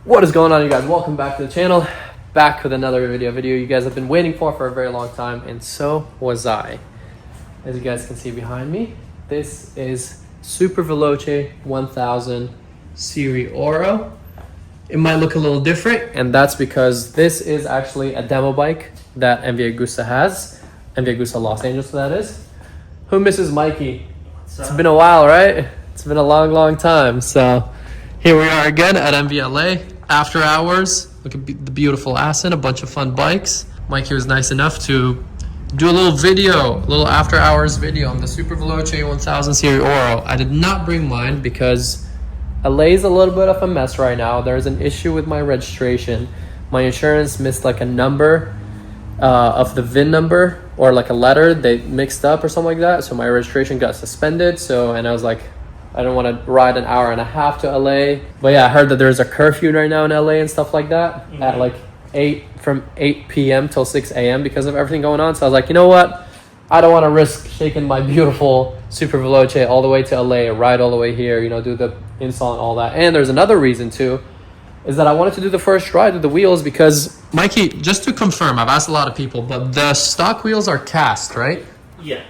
What is going on, you guys? Welcome back to the channel. Back with another video you guys have been waiting for a very long time, and so was I. As you guys can see behind me, this is Superveloce 1000 Series Oro. It might look a little different, and that's because this is actually a demo bike that MVLA has. MVLA Los Angeles, that is. Who misses Mikey? It's been a while, right? It's been a long time. So here we are again at MVLA, after hours. Look at the beautiful Assen, a bunch of fun bikes. Mikey was nice enough to do a little video, a little after hours video on the Superveloce 1000 Series Oro. I did not bring mine because LA is a little bit of a mess right now. There's an issue with my registration. My insurance missed like a number of the VIN number, or like a letter they mixed up or something like that. So my registration got suspended. And I was like, I don't want to ride an hour and a half to LA. But yeah, I heard that there's a curfew right now in LA and stuff like that, at like 8 p.m. till 6 a.m. because of everything going on. So I was like, you know what? I don't want to risk shaking my beautiful Superveloce all the way to LA, ride all the way here, you know, do the install and all that. And there's another reason too, is that I wanted to do the first ride with the wheels because, Mikey, just to confirm, I've asked a lot of people, but the stock wheels are cast, right? Yeah.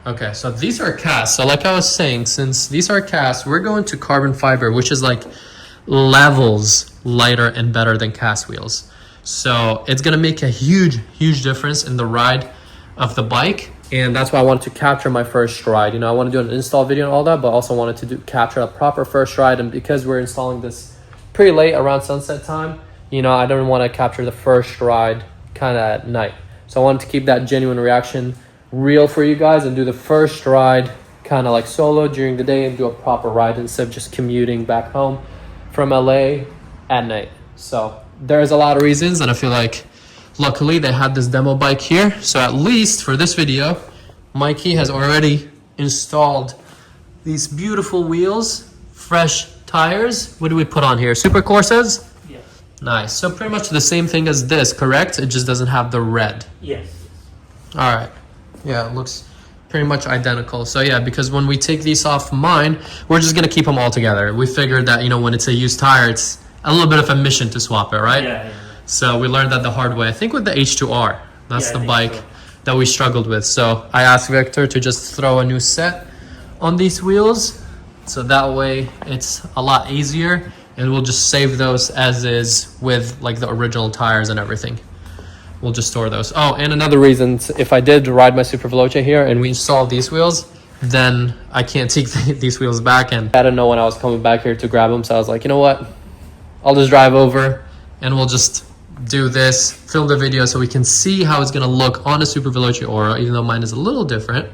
Okay, so these are cast. So like I was saying, since these are cast, we're going to carbon fiber, which is like levels lighter and better than cast wheels. So it's gonna make a huge difference in the ride of the bike. And that's why I wanted to capture my first ride. You know, I want to do an install video and all that, but also wanted to capture a proper first ride. And because we're installing this pretty late around sunset time, you know, I don't want to capture the first ride kind of at night. So I wanted to keep that genuine reaction real for you guys and do the first ride kind of like solo during the day and do a proper ride instead of just commuting back home from LA at night. So there's a lot of reasons, and I feel like luckily they had this demo bike here. So at least for this video, Mikey has already installed these beautiful wheels, fresh tires. What do we put on here? Super Corsas? Yes. Nice. So pretty much the same thing as this, correct? It just doesn't have the red. Yes. All right. Yeah, it looks pretty much identical. So yeah, because when we take these off mine, we're just gonna keep them all together. We figured that, you know, when it's a used tire, it's a little bit of a mission to swap it, right? Yeah. So we learned that the hard way. I think with the H2R, that's the bike so. that we struggled with. So I asked Victor to just throw a new set on these wheels. So that way it's a lot easier, and we'll just save those as is with like the original tires and everything. We'll just store those. Oh, and another reason, if I did ride my Superveloce here and we install these wheels, then I can't take these wheels back. And I didn't know when I was coming back here to grab them. So I was like, you know what? I'll just drive over and we'll just do this, film the video so we can see how it's going to look on a Superveloce Oro, even though mine is a little different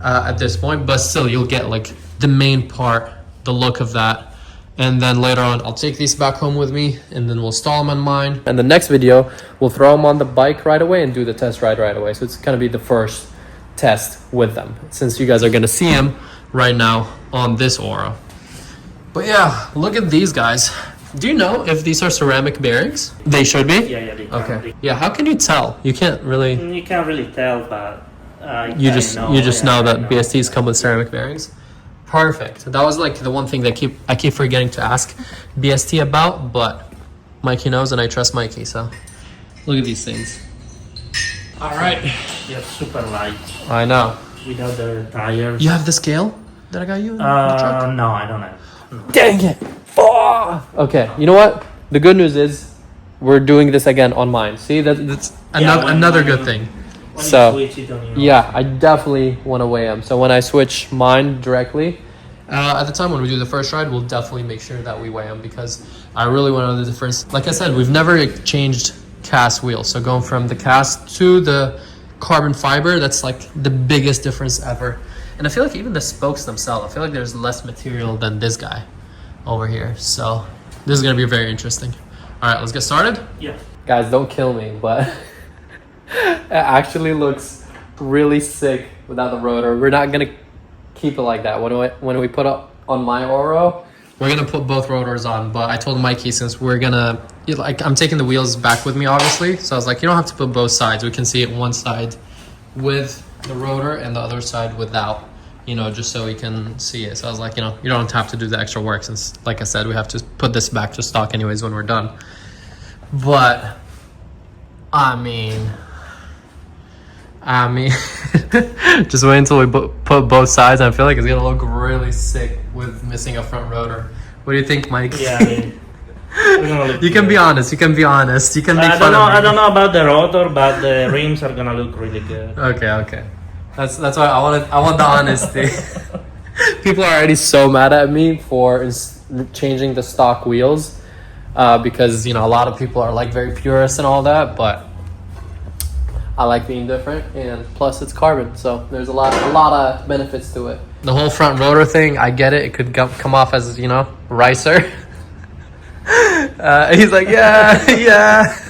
at this point. But still, you'll get like the main part, the look of that. And then later on, I'll take these back home with me and then we'll install them on mine. And the next video, we'll throw them on the bike right away and do the test ride right away. So it's going to be the first test with them, since you guys are going to see them right now on this Oro. But yeah, look at these guys. Do you know if these are ceramic bearings? They should be? Yeah, they can. Okay. Yeah, how can you tell? You can't really... You can't really tell, but... you just know that BSTs come with ceramic bearings? Perfect. That was like the one thing that I keep forgetting to ask BST about, but Mikey knows and I trust Mikey. So look at these things. All right. They're super light. I know. Without the tires. You have the scale that I got you? No, I don't have. No. Dang it. Oh! Okay. You know what? The good news is we're doing this again on mine. See, that's another good thing. So yeah, I definitely want to weigh them. So when I switch mine directly, at the time when we do the first ride, we'll definitely make sure that we weigh them, because I really want to know the difference. Like I said, we've never changed cast wheels. So going from the cast to the carbon fiber, that's like the biggest difference ever. And I feel like even the spokes themselves, I feel like there's less material than this guy over here. So this is going to be very interesting. All right, let's get started. Yeah. Guys, don't kill me, but... it actually looks really sick without the rotor. We're not gonna keep it like that. When we put up on my Oro, we're gonna put both rotors on. But I told Mikey, since we're gonna, like, I'm taking the wheels back with me, obviously. So I was like, you don't have to put both sides. We can see it one side with the rotor and the other side without. you know, just so we can see it. So I was like, you know, you don't have to do the extra work since, like I said, we have to put this back to stock anyways when we're done. But I mean, just wait until we put both sides. I feel like it's gonna look really sick with missing a front rotor. What do you think, Mike? Yeah, I mean, we're gonna look You can good. be honest. You can be honest. You can make I fun of me. don't know about the rotor, but the rims are gonna look really good. Okay. That's why I want the honesty. People are already so mad at me for changing the stock wheels, because, you know, a lot of people are like very purist and all that, but I like being different, and plus it's carbon, so there's a lot of benefits to it. The whole front rotor thing, I get it. It could come off as, you know, ricer. He's like, yeah.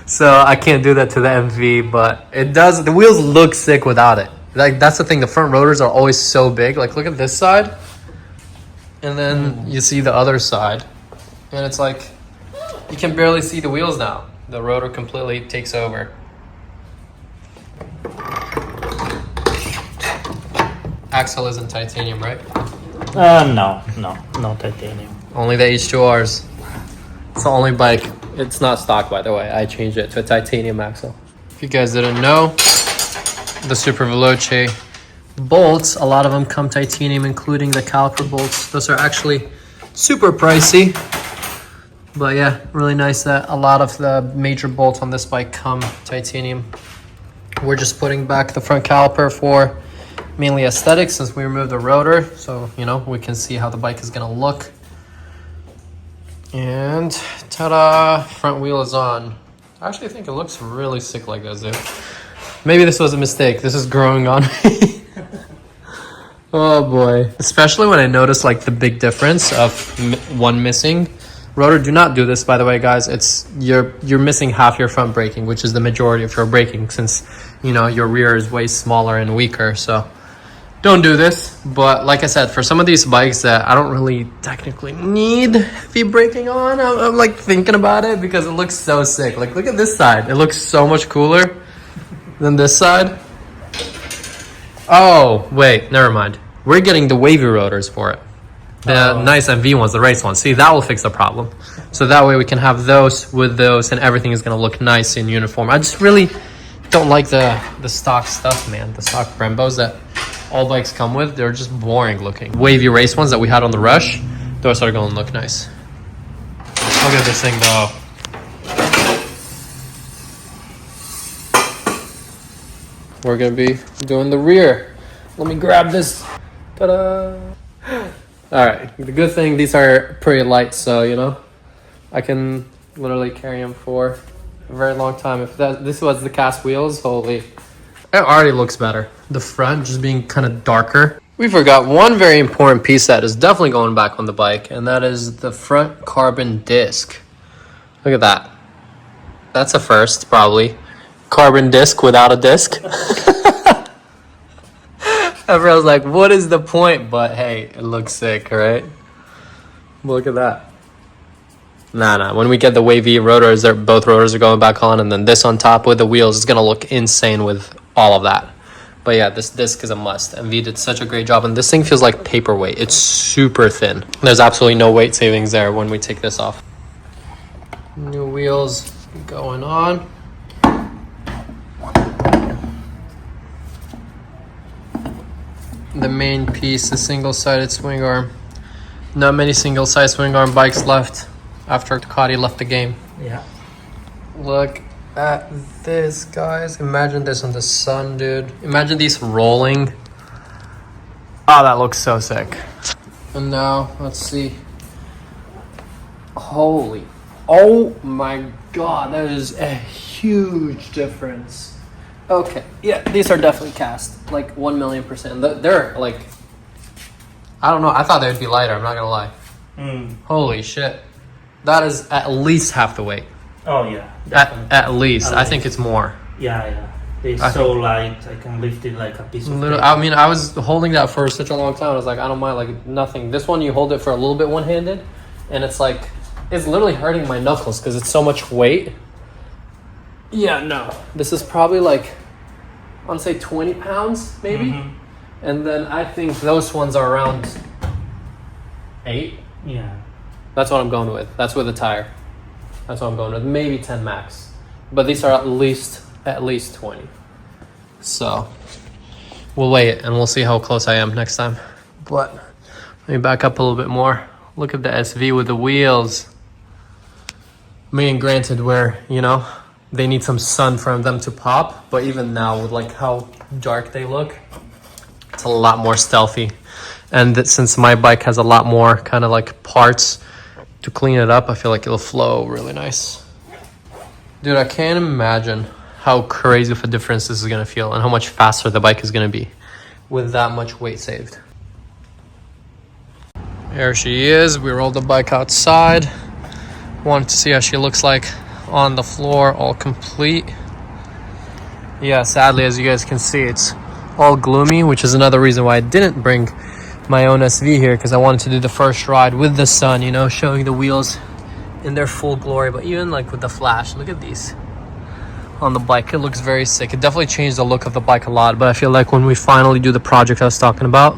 So I can't do that to the MV, but it does. The wheels look sick without it. Like, that's the thing. The front rotors are always so big. Like, look at this side, and then you see the other side, and it's like you can barely see the wheels now. The rotor completely takes over. Axle isn't titanium, right? No titanium. Only the H2Rs. It's the only bike. It's not stock, by the way. I changed it to a titanium axle. If you guys didn't know, the Superveloce bolts, a lot of them come titanium, including the caliper bolts. Those are actually super pricey. But yeah, really nice that a lot of the major bolts on this bike come titanium. We're just putting back the front caliper for mainly aesthetics since we removed the rotor. So, you know, we can see how the bike is gonna look. And ta-da, front wheel is on. I actually think it looks really sick like this, dude. Maybe this was a mistake. This is growing on me. Oh boy. Especially when I notice like the big difference of one missing rotor. Do not do this, by the way, guys. It's you're missing half your front braking, which is the majority of your braking, since, you know, your rear is way smaller and weaker. So don't do this. But like I said, for some of these bikes that I don't really technically need heavy braking on, I'm like thinking about it because it looks so sick. Like, look at this side. It looks so much cooler than this side. Oh, wait, never mind. We're getting the wavy rotors for it. The nice MV ones, the race ones. See, that will fix the problem. So that way we can have those with those, and everything is going to look nice and uniform. I just really don't like the stock stuff, man. The stock Brembos that all bikes come with, they're just boring looking. Wavy race ones that we had on the Rush, those are going to look nice. Look at this thing, though. We're going to be doing the rear. Let me grab this. Ta-da! All right, the good thing, these are pretty light, so, you know, I can literally carry them for a very long time. If this was the cast wheels, holy, it already looks better. The front just being kind of darker. We forgot one very important piece that is definitely going back on the bike, and that is the front carbon disc. Look at that. That's a first, probably. Carbon disc without a disc. Everyone's like, what is the point? But hey, it looks sick, right? Look at that. Nah. When we get the wavy rotors, both rotors are going back on, and then this on top with the wheels is gonna look insane with all of that. But yeah, this disc is a must. MV did such a great job, and this thing feels like paperweight. It's super thin. There's absolutely no weight savings there when we take this off. New wheels going on. The main piece, the single-sided swing arm. Not many single-sided swing arm bikes left after Ducati left the game. Yeah. Look at this, guys. Imagine this in the sun, dude. Imagine these rolling. Oh, that looks so sick. And now, let's see. Holy. Oh my god, that is a huge difference. Okay, yeah, these are definitely cast, like 1,000,000%. They're like, I don't know, I thought they would be lighter, I'm not gonna lie. Holy shit. That is at least half the weight. Oh yeah, At least. I think it's more. Yeah. It's so light, I can lift it like a piece of paper. I mean, I was holding that for such a long time, I was like, I don't mind, like nothing. This one, you hold it for a little bit one-handed, and it's like, it's literally hurting my knuckles because it's so much weight. Yeah, no. This is probably like, I want to say 20 pounds, maybe. And then I think those ones are around 8. Yeah. That's what I'm going with. That's with the tire. That's what I'm going with. Maybe 10 max. But these are at least 20. So we'll weigh it and we'll see how close I am next time. But let me back up a little bit more. Look at the SV with the wheels. I mean, granted, where, you know, they need some sun for them to pop, but even now with like how dark they look, it's a lot more stealthy. And that since my bike has a lot more kind of like parts to clean it up, I feel like it'll flow really nice. Dude, I can't imagine how crazy of a difference this is gonna feel and how much faster the bike is gonna be with that much weight saved. Here she is. We rolled the bike outside. Wanted to see how she looks like on the floor, all complete. Yeah, sadly, as you guys can see, it's all gloomy, which is another reason why I didn't bring my own SV here, because I wanted to do the first ride with the sun, you know, showing the wheels in their full glory. But even like with the flash, look at these on the bike. It looks very sick. It definitely changed the look of the bike a lot, but I feel like when we finally do the project I was talking about,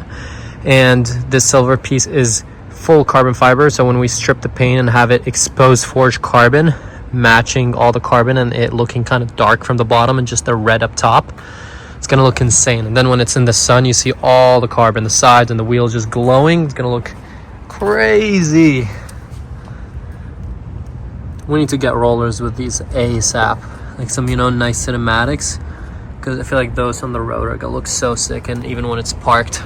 and this silver piece is full carbon fiber, so when we strip the paint and have it exposed forged carbon matching all the carbon and it looking kind of dark from the bottom and just the red up top, it's gonna look insane. And then when it's in the sun, you see all the carbon, the sides and the wheels just glowing. It's gonna look crazy. We need to get rollers with these ASAP, like some, you know, nice cinematics, because I feel like those on the road are gonna look so sick, and even when it's parked.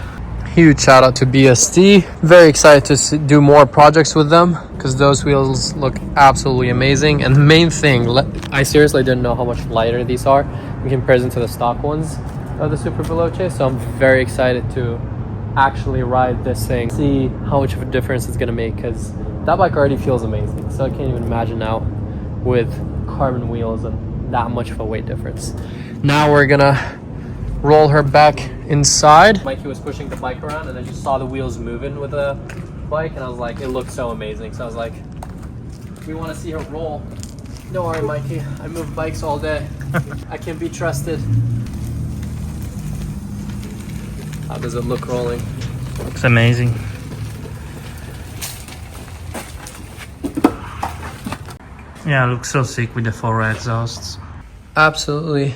Huge shout out to BSD. Very excited to do more projects with them because those wheels look absolutely amazing. And the main thing, I seriously didn't know how much lighter these are in comparison to the stock ones of the Superveloce. So I'm very excited to actually ride this thing, see how much of a difference it's gonna make, because that bike already feels amazing. So I can't even imagine now with carbon wheels and that much of a weight difference. Now we're gonna roll her back inside. Mikey was pushing the bike around and I just saw the wheels moving with the bike and I was like, it looks so amazing. So I was like, we want to see her roll. Don't worry, Mikey, I move bikes all day. I can be trusted. How does it look rolling? Looks amazing. Yeah, it looks so sick with the 4 exhausts. Absolutely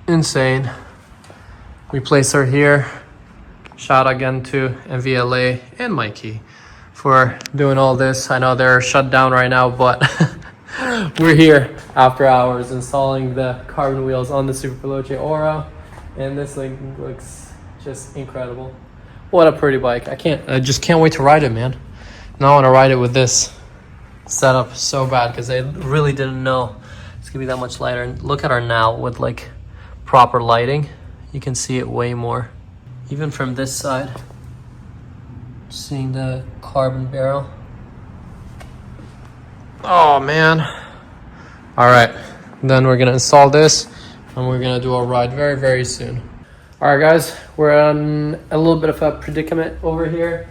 insane. We place her here. Shout out again to MVLA and Mikey for doing all this. I know they're shut down right now, but we're here after hours installing the carbon wheels on the Superveloce Aura, and this thing looks just incredible. What a pretty bike. I just can't wait to ride it, man. Now I want to ride it with this setup so bad because I really didn't know it's gonna be that much lighter. And look at her now with like proper lighting. You can see it way more. Even from this side, seeing the carbon barrel. Oh man. All right, then we're gonna install this and we're gonna do a ride very, very soon. All right guys, we're on a little bit of a predicament over here.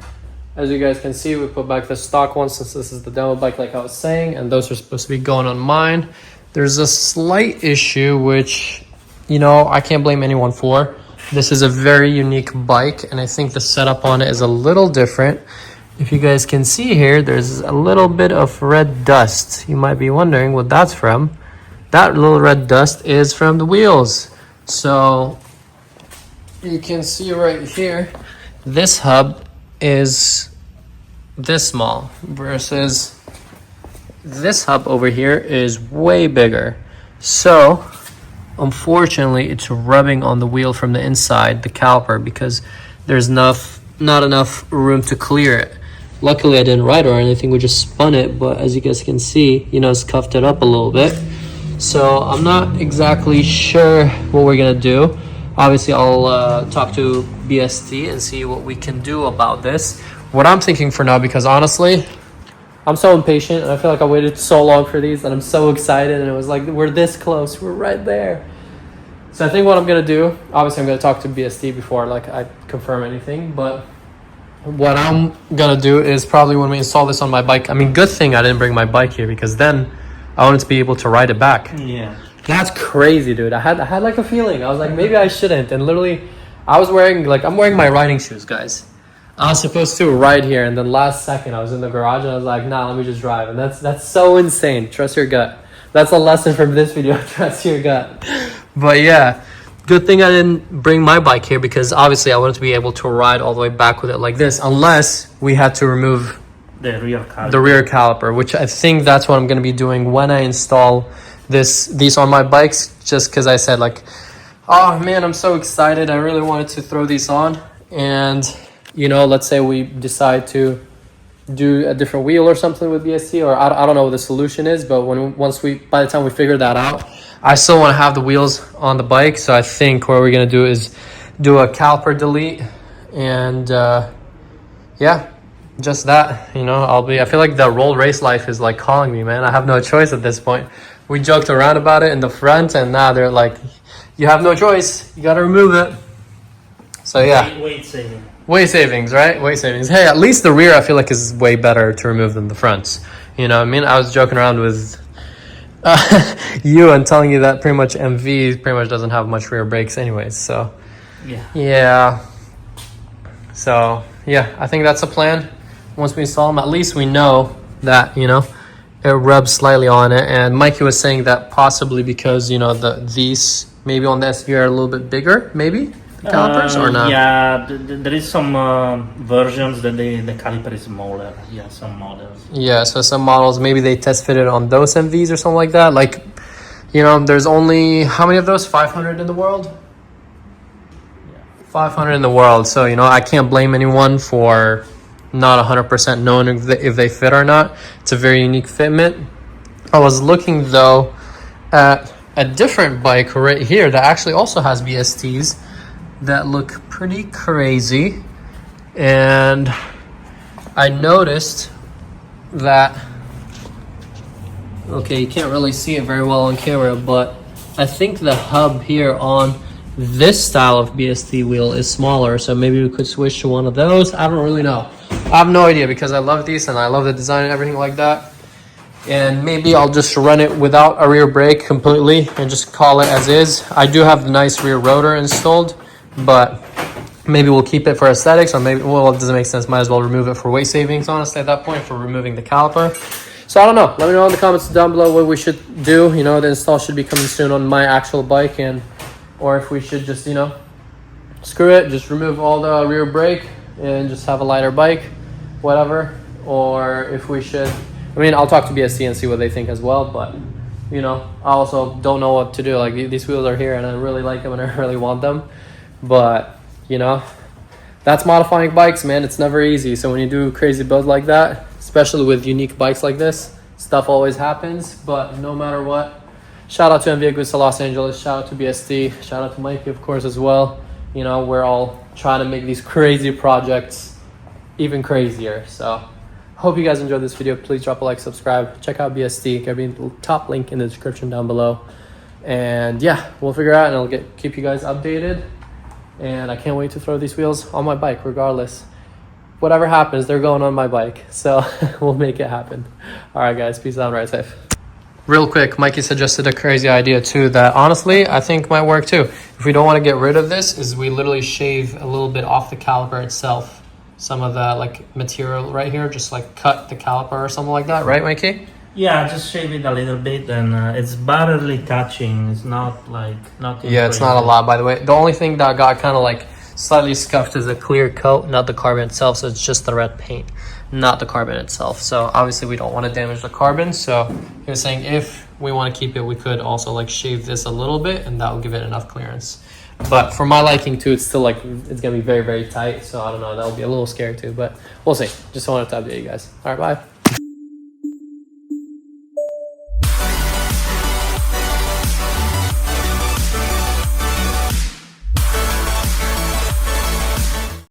As you guys can see, we put back the stock one since this is the demo bike like I was saying, and those are supposed to be going on mine. There's a slight issue which, you know, I can't blame anyone for. This is a very unique bike and I think the setup on it is a little different. If you guys can see here, there's a little bit of red dust. You might be wondering what that's from. That little red dust is from the wheels. So you can see right here, this hub is this small versus this hub over here is way bigger. So unfortunately, it's rubbing on the wheel from the inside, the caliper, because there's not enough room to clear it. Luckily, I didn't ride it or anything. We just spun it, but as you guys can see, you know, it's cuffed it up a little bit. So I'm not exactly sure what we're gonna do. Obviously, I'll talk to BST and see what we can do about this. What I'm thinking for now, because honestly, I'm so impatient and I feel like I waited so long for these and I'm so excited, and it was like, we're this close, we're right there. So I think what I'm gonna do, obviously I'm gonna talk to BST before like I confirm anything, but what I'm gonna do is probably when we install this on my bike, I mean, good thing I didn't bring my bike here because then I wanted to be able to ride it back. Yeah. That's crazy, dude. I had like a feeling. I was like, maybe I shouldn't. And literally I'm wearing my riding shoes, guys. I was supposed to ride here, and then last second I was in the garage and I was like, nah, let me just drive. And that's so insane. Trust your gut. That's a lesson from this video. Trust your gut. But yeah, good thing I didn't bring my bike here, because obviously I wanted to be able to ride all the way back with it like this, unless we had to remove the rear caliper, which I think that's what I'm going to be doing when I install these on my bikes, just because I said like, oh man, I'm so excited. I really wanted to throw these on. And you know, let's say we decide to do a different wheel or something with BST, or I don't know what the solution is, but by the time we figure that out, I still want to have the wheels on the bike. So I think what we're going to do is do a caliper delete, and yeah, just that, you know. I feel like the roll race life is like calling me, man. I have no choice at this point. We joked around about it in the front, and now they're like, you have no choice, you got to remove it. So yeah, weight savings, right? Weight savings. Hey, at least the rear I feel like is way better to remove than the fronts. You know what I mean? I was joking around with you and telling you that pretty much MV pretty much doesn't have much rear brakes anyways. So yeah. So yeah, I think that's a plan. Once we install them, at least we know that, you know, it rubs slightly on it. And Mikey was saying that possibly because, you know, these maybe on the SV are a little bit bigger, maybe the calipers, or not? Yeah, there is some versions that the caliper is smaller. Yeah, some models. Yeah, so some models maybe they test fitted on those MVs or something like that. Like, you know, there's only how many of those? 500 in the world. 500 in the world. So, you know, I can't blame anyone for not 100% knowing if they fit or not. It's a very unique fitment. I was looking though at a different bike right here that actually also has BSTs that look pretty crazy, and I noticed that, okay, you can't really see it very well on camera, but I think the hub here on this style of BST wheel is smaller, so maybe we could switch to one of those. I don't really know. I have no idea, because I love these and I love the design and everything like that. And maybe I'll just run it without a rear brake completely and just call it as is. I do have the nice rear rotor installed, but maybe we'll keep it for aesthetics, or maybe, well, it doesn't make sense. Might as well remove it for weight savings, honestly, at that point, for removing the caliper. So I don't know. Let me know in the comments down below what we should do. You know, the install should be coming soon on my actual bike, or if we should just, you know, screw it, just remove all the rear brake and just have a lighter bike, whatever. Or if we should, I mean, I'll talk to BST and see what they think as well, but, you know, I also don't know what to do. Like, these wheels are here and I really like them and I really want them, but, you know, that's modifying bikes, man. It's never easy. So when you do crazy builds like that, especially with unique bikes like this, stuff always happens. But no matter what, shout out to MVLA Los Angeles, shout out to BST, shout out to Mikey, of course, as well. You know, we're all trying to make these crazy projects even crazier. So hope you guys enjoyed this video. Please drop a like, subscribe, check out BST. Gonna be the top link in the description down below. And yeah, we'll figure out, and I'll keep you guys updated. And I can't wait to throw these wheels on my bike regardless. Whatever happens, they're going on my bike. So we'll make it happen. All right, guys, peace out, ride safe. Real quick, Mikey suggested a crazy idea too that honestly I think might work too. If we don't want to get rid of this, is we literally shave a little bit off the caliper itself. Some of the like material right here, just like cut the caliper or something like that, right, Mikey? Yeah, just shave it a little bit, and it's barely touching. It's not like nothing. Yeah, it's not a lot, by the way. The only thing that got kind of like slightly scuffed is the clear coat, not the carbon itself. So it's just the red paint, not the carbon itself. So obviously we don't want to damage the carbon. So he was saying if we want to keep it, we could also like shave this a little bit, and that will give it enough clearance. But for my liking too, it's still like, it's gonna be very, very tight. So I don't know, that'll be a little scary too, but we'll see. Just wanted to update you guys. All right, bye.